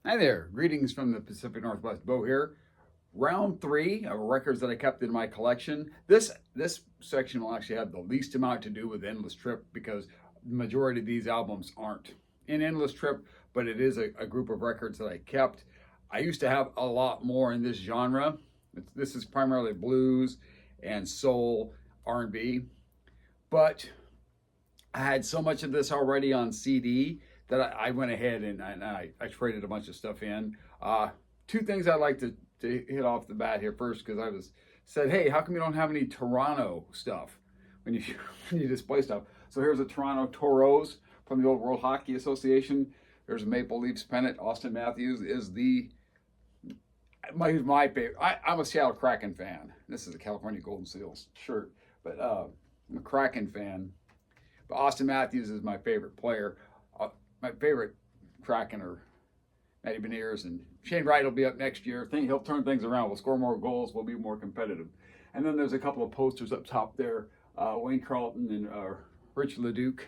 Hi there, greetings from the Pacific Northwest. Bo here. Round three of records that I kept in my collection. This section will actually have the least amount to do with Endless Trip because the majority of these albums aren't in Endless Trip, but it is a group of records that I kept. I used to have a lot more in this genre. This is primarily blues and soul, R&B, but I had so much of this already on CD that I went ahead and I traded a bunch of stuff in. Two things I'd like to hit off the bat here first, because I was said, hey, how come you don't have any Toronto stuff when you when you display stuff? So here's a Toronto Toros from the old World Hockey Association. There's a Maple Leafs pennant. Austin Matthews is my favorite. I'm a Seattle Kraken fan. This is a California Golden Seals shirt, but I'm a Kraken fan. But Austin Matthews is my favorite player. My favorite Kraken are Matty Beniers, and Shane Wright will be up next year. I think he'll turn things around. We'll score more goals. We'll be more competitive. And then there's a couple of posters up top there. Wayne Carlton and Rich LeDuc.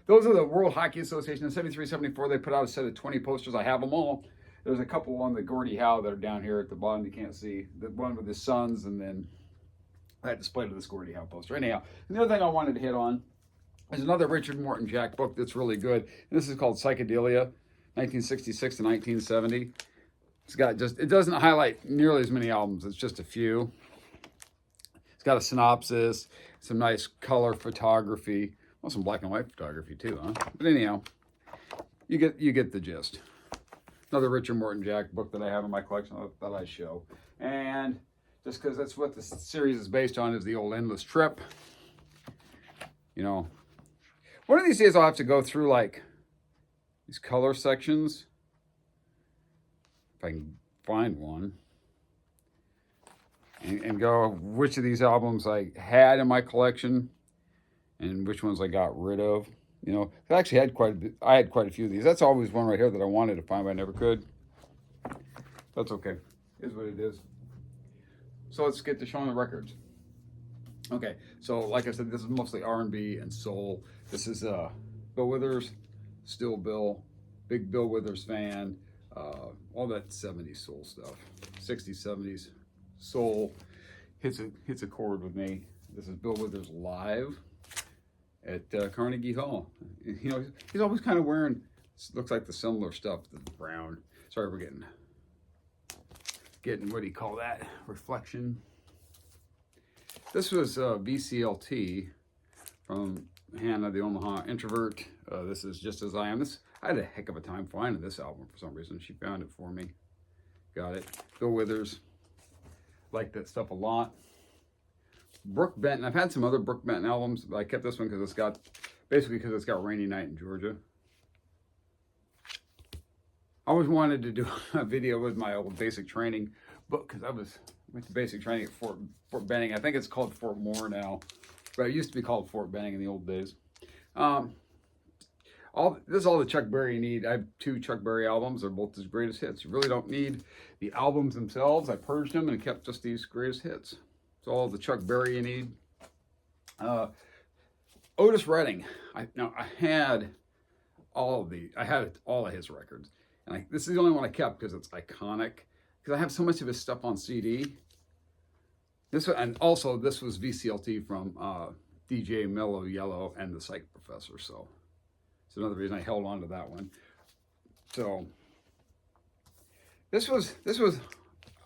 Those are the World Hockey Association. In 73, 74, they put out a set of 20 posters. I have them all. There's a couple on the Gordie Howe that are down here at the bottom. You can't see. The one with his sons, and then I displayed this Gordie Howe poster. Anyhow, and the other thing I wanted to hit on is another Richard Morton Jack book that's really good. And this is called Psychedelia, 1966 to 1970. It's got it doesn't highlight nearly as many albums. It's just a few. It's got a synopsis, some nice color photography. Well, some black and white photography too, huh? But anyhow, you get the gist. Another Richard Morton Jack book that I have in my collection that I show. And just because that's what the series is based on, is the old Endless Trip. You know, one of these days I'll have to go through like these color sections, if I can find one, and go which of these albums I had in my collection and which ones I got rid of. You know, I actually had I had quite a few of these. That's always one right here that I wanted to find, but I never could. That's okay. It is what it is. So let's get to showing the records. Okay, so like I said, this is mostly R&B and soul. This is Bill Withers, Still Bill, big Bill Withers fan, all that 70s soul stuff, 60s, 70s soul hits a chord with me. This is Bill Withers live at Carnegie Hall. You know, he's always kind of wearing, looks like the similar stuff, the brown. Sorry, we're getting what do you call that? Reflection. This was VCLT from Hannah, the Omaha Introvert. This is Just As I Am. I had a heck of a time finding this album for some reason. She found it for me. Got it. Bill Withers. Like that stuff a lot. Brooke Benton. I've had some other Brooke Benton albums, but I kept this one because it's got Rainy Night in Georgia. I always wanted to do a video with my old basic training book, because I went to basic training at Fort Benning. I think it's called Fort Moore now, but it used to be called Fort Benning in the old days. This is all the Chuck Berry you need. I have 2 Chuck Berry albums. They're both his greatest hits. You really don't need the albums themselves. I purged them and kept just these greatest hits. It's all the Chuck Berry you need. Otis Redding. I had all of his records, and this is the only one I kept because it's iconic. Because I have so much of his stuff on CD. This was VCLT from DJ Mellow Yellow and the Psych Professor. So it's another reason I held on to that one. So this was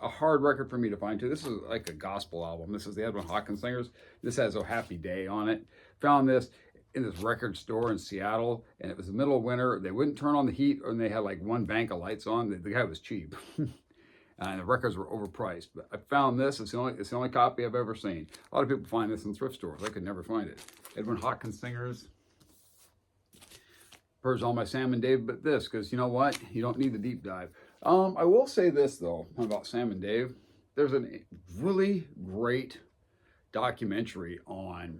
a hard record for me to find too. This is like a gospel album. This is the Edwin Hawkins Singers. This has Oh Happy Day on it. Found this in this record store in Seattle, and it was the middle of winter. They wouldn't turn on the heat, and they had like one bank of lights on. The guy was cheap. And the records were overpriced. But I found this. It's the only copy I've ever seen. A lot of people find this in thrift stores. I could never find it. Edwin Hawkins Singers. Purge all my Sam and Dave, but this, because you know what? You don't need the deep dive. I will say this though about Sam and Dave. There's a really great documentary on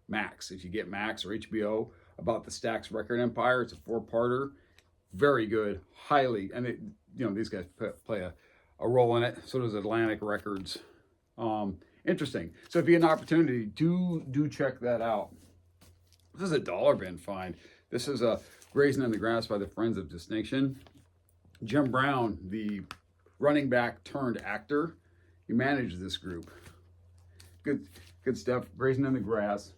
Max, if you get Max or HBO, about the Stax record empire. It's a 4-parter. Very good. Highly, and these guys play a role in it. So does Atlantic Records. Interesting. So if you get an opportunity, do check that out. This is a dollar bin find. This is a Grazing in the Grass by the Friends of Distinction. Jim Brown, the running back turned actor, he managed this group. Good stuff. Grazing in the Grass.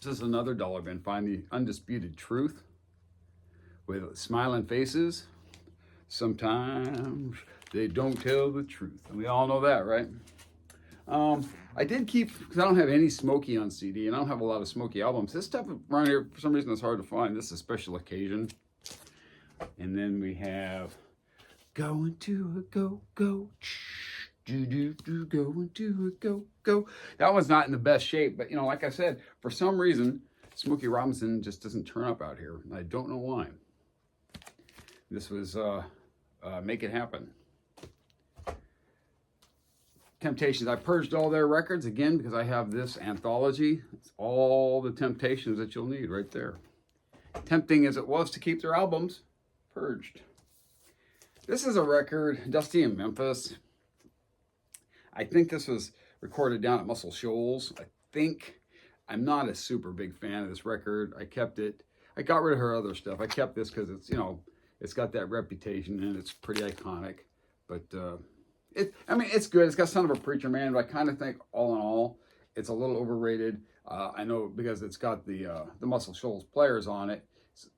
This is another dollar bin. Find the Undisputed Truth with Smiling Faces. Sometimes they don't tell the truth. And we all know that, right? I did keep, because I don't have any Smokey on CD, and I don't have a lot of Smokey albums. This stuff around here, for some reason, is hard to find. This is a Special Occasion. And then we have Going to a Go-Go. Do going to a go-go. That one's not in the best shape, but, you know, like I said, for some reason, Smokey Robinson just doesn't turn up out here. I don't know why. This was Make It Happen. Temptations. I purged all their records again because I have this anthology. It's all the Temptations that you'll need right there. Tempting as it was to keep their albums, purged. This is a record, Dusty in Memphis. I think this was recorded down at Muscle Shoals. I think. I'm not a super big fan of this record. I kept it. I got rid of her other stuff. I kept this because it's, you know, it's got that reputation and it's pretty iconic. But I mean, it's good. It's got Son of a Preacher Man, but I kind of think all in all, it's a little overrated. I know because it's got the Muscle Shoals Players on it,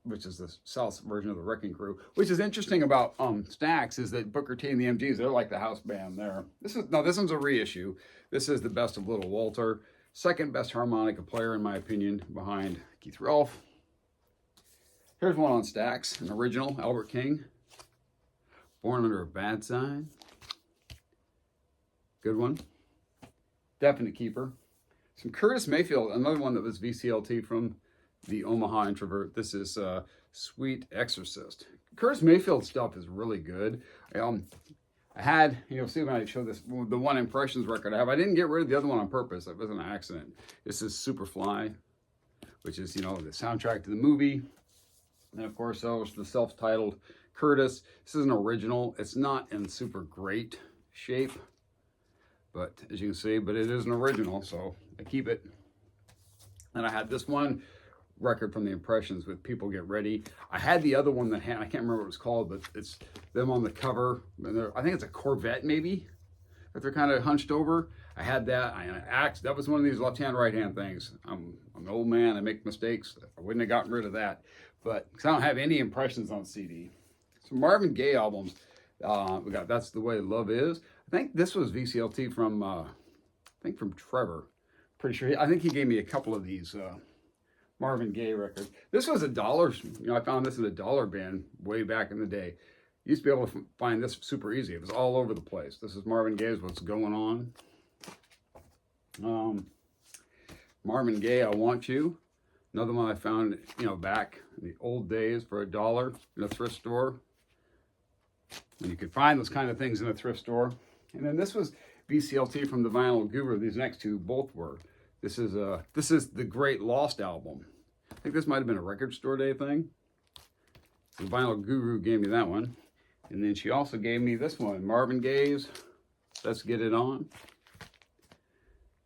which is the South version of the Wrecking Crew. Which is interesting about Stax is that Booker T and the MGs, they're like the house band there. This one's a reissue. This is the best of Little Walter, second best harmonica player in my opinion, behind Keith Relf. Here's one on Stax, an original, Albert King, Born Under a Bad Sign. Good one. Definite keeper. Some Curtis Mayfield, another one that was VCLT from the Omaha Introvert. This is Sweet Exorcist. Curtis Mayfield stuff is really good. I had, you'll see when I show this, the One Impressions record I have. I didn't get rid of the other one on purpose. It wasn't an accident. This is Superfly, which is, you know, the soundtrack to the movie. And of course, that was the self-titled Curtis. This is an original. It's not in super great shape, but as you can see, but it is an original, so I keep it. And I had this one record from the Impressions with People Get Ready. I had the other one that had, I can't remember what it was called, but it's them on the cover. And I think it's a Corvette maybe, that they're kind of hunched over. I had that. That was one of these left-hand, right-hand things. I'm an old man. I make mistakes. I wouldn't have gotten rid of that. But because I don't have any Impressions on CD. So Marvin Gaye albums. We got That's the Way Love Is. I think this was VCLT from, from Trevor. Pretty sure. I think he gave me a couple of these Marvin Gaye records. This was $1. You know, I found this in a dollar bin way back in the day. Used to be able to find this super easy. It was all over the place. This is Marvin Gaye's What's Going On. Marvin Gaye, I Want You. Another one I found, you know, back in the old days for $1 in a thrift store. And you could find those kind of things in a thrift store. And then this was VCLT from the Vinyl Guru. These next two both were. This is the Great Lost album. I think this might have been a record store day thing. The Vinyl Guru gave me that one. And then she also gave me this one, Marvin Gaye's Let's Get It On.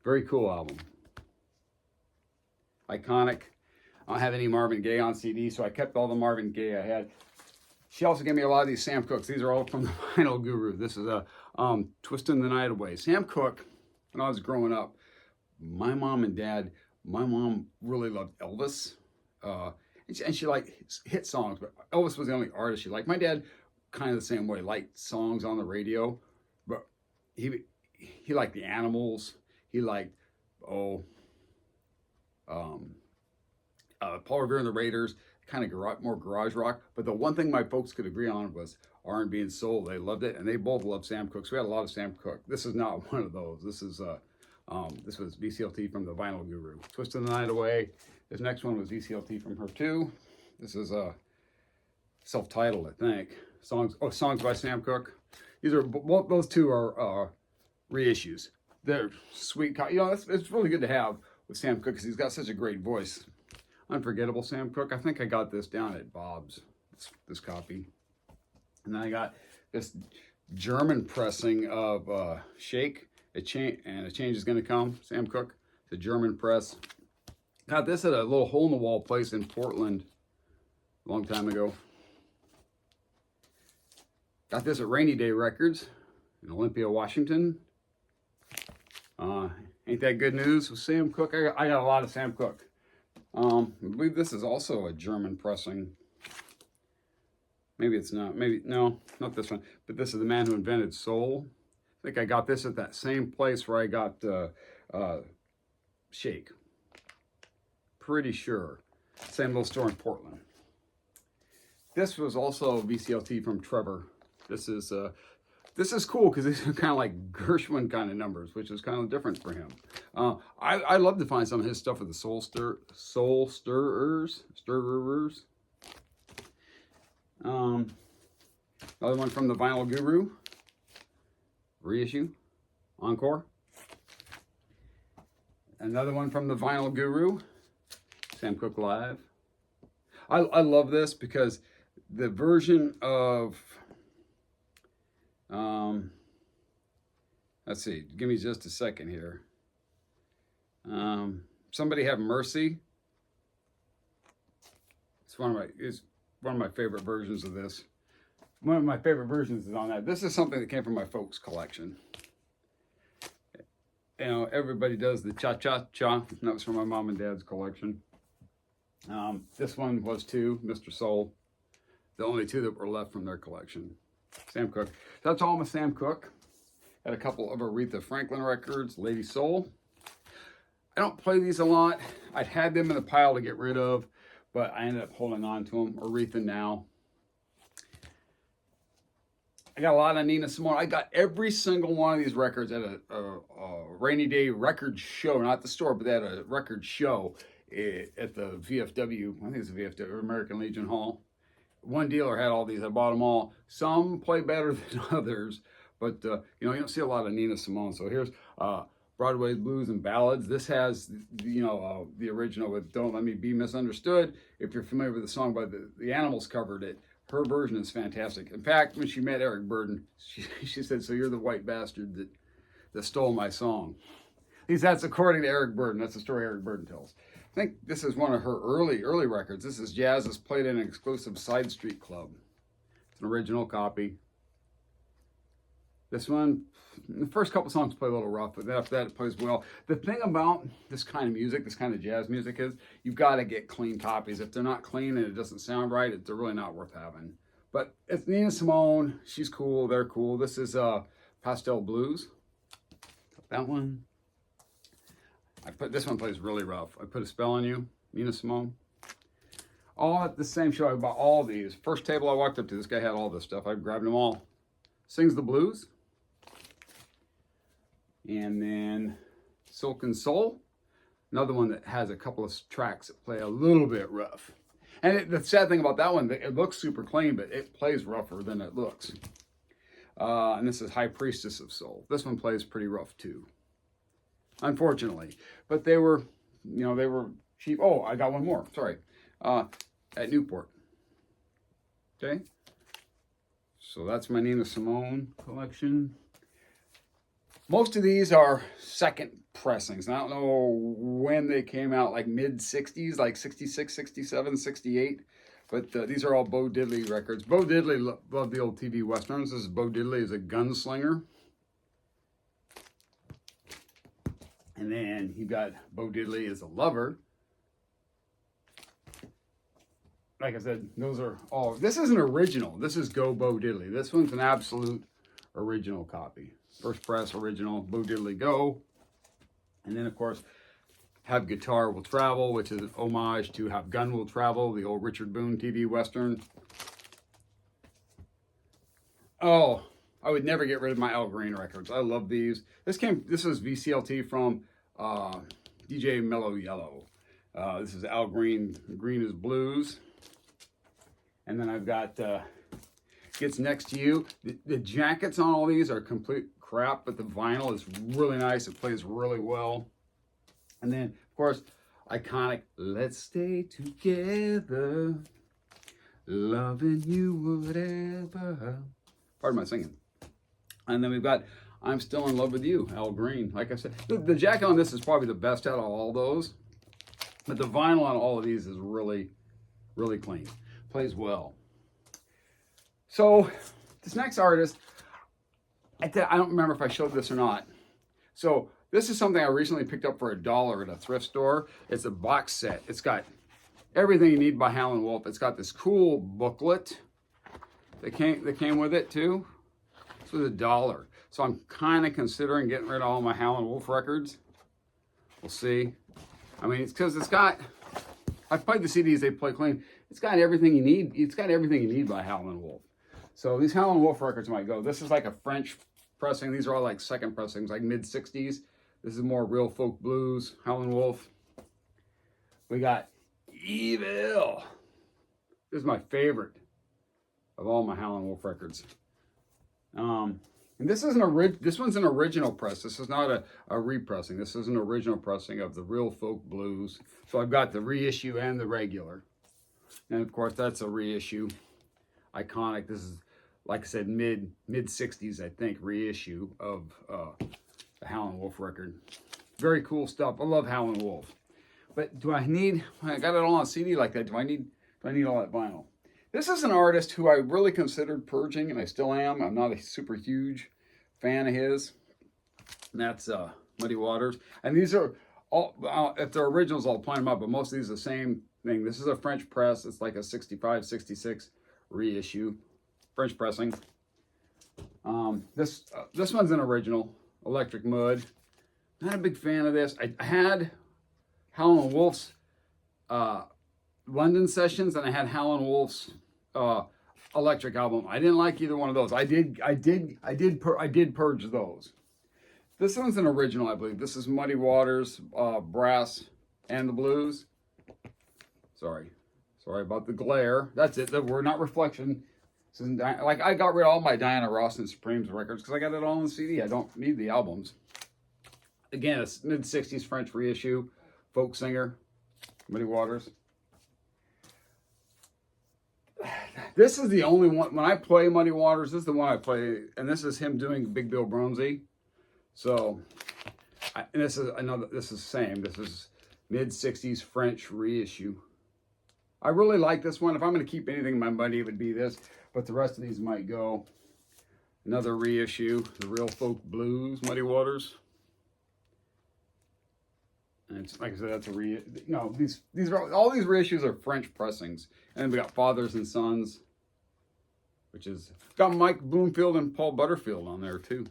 Very cool album. Iconic. I don't have any Marvin Gaye on CD, so I kept all the Marvin Gaye I had. She also gave me a lot of these Sam Cookes. These are all from the Vinyl Guru. This is a Twisting the Night Away. Sam Cooke, when I was growing up, my mom and dad, my mom really loved Elvis. And she liked hit songs, but Elvis was the only artist she liked. My dad, kind of the same way, liked songs on the radio, but he liked the Animals. He liked, Paul Revere and the Raiders, kind of more garage rock. But the one thing my folks could agree on was R&B and soul. They loved it, and they both loved Sam Cooke. So we had a lot of Sam Cooke. This is not one of those. This was VCLT from the Vinyl Guru. Twisting the Night Away. This next one was VCLT from her too. This is self-titled, I think. Songs by Sam Cooke. Both those two are reissues. They're sweet. You know, it's really good to have with Sam Cooke because he's got such a great voice. Unforgettable Sam Cooke. I think I got this down at Bob's, this copy. And then I got this German pressing of Shake, A Change Is Gonna Come, Sam Cooke. It's a German press. Got this at a little hole-in-the-wall place in Portland a long time ago. Got this at Rainy Day Records in Olympia, Washington. Ain't that good news with Sam Cooke? I got a lot of Sam Cooke. I believe this is also a German pressing. Maybe it's not. Maybe, no, not this one. But this is The Man Who Invented Soul. I think I got this at that same place where I got Shake. Pretty sure. Same little store in Portland. This was also VCLT from Trevor. This is cool because these are kind of like Gershwin kind of numbers, which is kind of different for him. I love to find some of his stuff with the soul stirrers. Another one from the Vinyl Guru, reissue, encore. Another one from the Vinyl Guru, Sam Cooke Live. I love this because the version of, let's see, give me just a second here. Somebody Have Mercy. It's one of my favorite versions of this. One of my favorite versions is on that. This is something that came from my folks' collection. You know, everybody does the cha-cha-cha. That was from my mom and dad's collection. This one was too, Mr. Soul. The only two that were left from their collection. Sam Cooke. That's all my Sam Cooke. Had a couple of Aretha Franklin records, Lady Soul. I don't play these a lot. I'd had them in the pile to get rid of, but I ended up holding on to them. Aretha Now. I got a lot of Nina Simone. I got every single one of these records at a Rainy Day record show, not the store, but at a record show at the VFW. I think it's the VFW, American Legion Hall. One dealer had all these. I bought them all. Some play better than others, but you know, you don't see a lot of Nina Simone. So here's Broadway Blues and Ballads. This has, you know, the original with Don't Let Me Be Misunderstood. If you're familiar with the song, by the Animals covered it. Her version is fantastic. In fact, when she met Eric Burdon, she said, "So you're the white bastard that stole my song." At least that's according to Eric Burdon. That's the story Eric Burdon tells. I think this is one of her early records. This is Jazz is played in an exclusive Side Street Club. It's an original copy. This one, the first couple songs play a little rough, but after that it plays well. The thing about this kind of music, this kind of jazz music is, you've got to get clean copies. If they're not clean and it doesn't sound right, they're really not worth having. But it's Nina Simone. She's cool. They're cool. This is Pastel Blues. That one. This one plays really rough. I Put a Spell on You, Nina Simone. All at the same show. I bought all these. First table I walked up to, this guy had all this stuff. I grabbed them all. Sings the Blues. And then Silken Soul, another one that has a couple of tracks that play a little bit rough. And the sad thing about that one, it looks super clean, but it plays rougher than it looks. And this is High Priestess of Soul. This one plays pretty rough too, unfortunately. But they were, you know, they were cheap. Oh, I got one more. Sorry, at Newport. Okay. So that's my Nina Simone collection. Most of these are second pressings. And I don't know when they came out, like mid-60s, like 66, 67, 68. But these are all Bo Diddley records. Bo Diddley loved the old TV westerns. This is Bo Diddley as a gunslinger. And then you got Bo Diddley as a lover. Like I said, those are all. This is an original. This is Go Bo Diddley. This one's an absolute original copy. First press, original, Bo Diddley Go. And then, of course, Have Guitar Will Travel, which is an homage to Have Gun Will Travel, the old Richard Boone TV Western. Oh, I would never get rid of my Al Green records. I love these. This is VCLT from DJ Mellow Yellow. This is Al Green. Green is Blues. And then I've got Gets Next to You. The jackets on all these are complete crap, but the vinyl is really nice. It plays really well. And then, of course, iconic Let's Stay Together, loving you whatever. Pardon my singing. And then we've got I'm Still in Love with You, Al Green. Like I said, the jacket on this is probably the best out of all those. But the vinyl on all of these is really, really clean. Plays well. So This next artist, I don't remember if I showed this or not. So this is something I recently picked up for $1 at a thrift store. It's a box set. It's got everything you need by Howlin' Wolf. It's got this cool booklet that came with it too. This was $1. So I'm kind of considering getting rid of all my Howlin' Wolf records. We'll see. I mean, it's because it's got, I've played the CDs, they play clean. It's got everything you need. It's got everything you need by Howlin' Wolf. So these Howlin' Wolf records might go. This is like a French pressing. These are all like second pressings, like mid-60s. This is more real folk blues, Howlin' Wolf. We got Evil. This is my favorite of all my Howlin' Wolf records. And this is this one's an original press. This is not a repressing. This is an original pressing of the real folk blues. So I've got the reissue and the regular. And of course that's a reissue. Iconic. This is, like I said, mid-60s, I think, reissue of the Howlin' Wolf record. Very cool stuff. I love Howlin' Wolf. But do I need, I got it all on CD like that, do I need all that vinyl? This is an artist who I really considered purging, and I still am. I'm not a super huge fan of his. And that's Muddy Waters. And these are all, if they're originals, I'll point them up, but most of these are the same thing. This is a French press. It's like a 65, 66 reissue. French pressing. This one's an original, Electric Mud. Not a big fan of this. I had Howlin' Wolf's London sessions, and I had Howlin' Wolf's Electric album. I didn't like either one of those. I did purge those. This one's an original, I believe. This is Muddy Waters, Brass, and the Blues. Sorry about the glare. That's it. We're not reflection. This isn't, like, I got rid of all my Diana Ross and Supremes records because I got it all on CD. I don't need the albums. Again, it's mid-60s French reissue, folk singer, Muddy Waters. This is the only one, when I play Muddy Waters, this is the one I play, and this is him doing Big Bill Bronzy. So, and this is the same. This is mid-60s French reissue. I really like this one. If I'm going to keep anything in my money, it would be this, but the rest of these might go. Another reissue, the Real Folk Blues, Muddy Waters. And it's, like I said, that's a these are all these reissues are French pressings. And then we got Fathers and Sons, which is got Mike Bloomfield and Paul Butterfield on there too.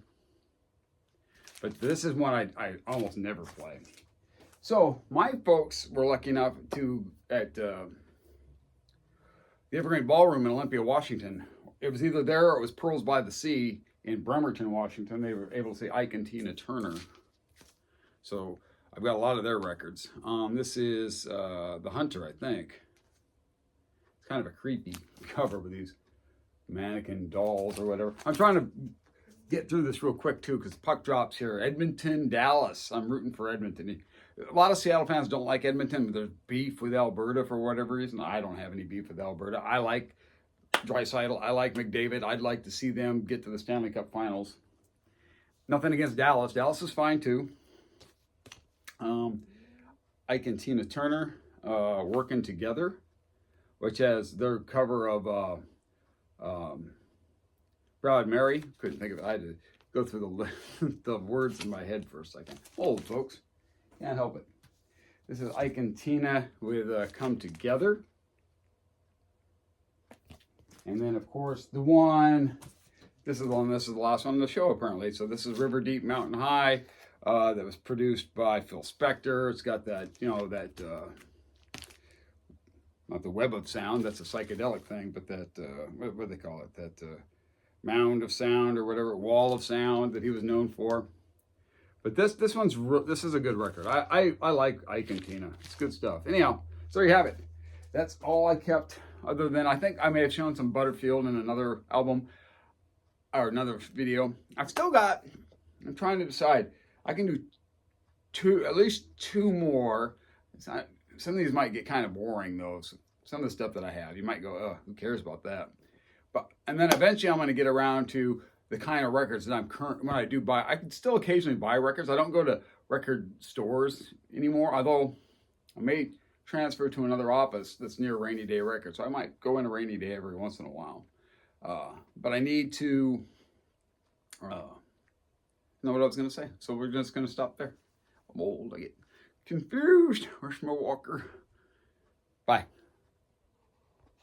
But this is one I almost never play. So my folks were lucky enough to at the Evergreen Ballroom in Olympia, Washington. It was either there or it was Pearls by the Sea in Bremerton, Washington. They were able to see Ike and Tina Turner. So I've got a lot of their records. This is The Hunter, I think. It's kind of a creepy cover with these mannequin dolls or whatever. I'm trying to get through this real quick too because puck drops here. Edmonton, Dallas. I'm rooting for Edmonton. A lot of Seattle fans don't like Edmonton, but there's beef with Alberta for whatever reason. I don't have any beef with Alberta. I like Draisaitl. I like McDavid. I'd like to see them get to the Stanley Cup Finals. Nothing against Dallas. Dallas is fine too. Ike and Tina Turner, Working Together, which has their cover of Proud Mary. Couldn't think of it. I had to go through the words in my head for a second. Old folks, can't help it. This is Ike and Tina with Come Together. And then, of course, this is the last one on the show, apparently. So this is River Deep, Mountain High. That was produced by Phil Spector. It's got that, not the web of sound, that's a psychedelic thing, but that, what do they call it? That mound of sound or whatever, wall of sound that he was known for. But this is a good record. I like Ike and Tina. It's good stuff. Anyhow, so there you have it. That's all I kept, other than I think I may have shown some Butterfield in another album or another video. I'm trying to decide. I can do at least two more. Some of these might get kind of boring though. So some of the stuff that I have, you might go, oh, who cares about that? And then eventually I'm going to get around to the kind of records that when I do buy. I can still occasionally buy records. I don't go to record stores anymore, although I may transfer to another office that's near Rainy Day Records. So I might go in a Rainy Day every once in a while. But I need to know what I was going to say. So we're just going to stop there. I'm old. I get confused. Where's my walker? Bye.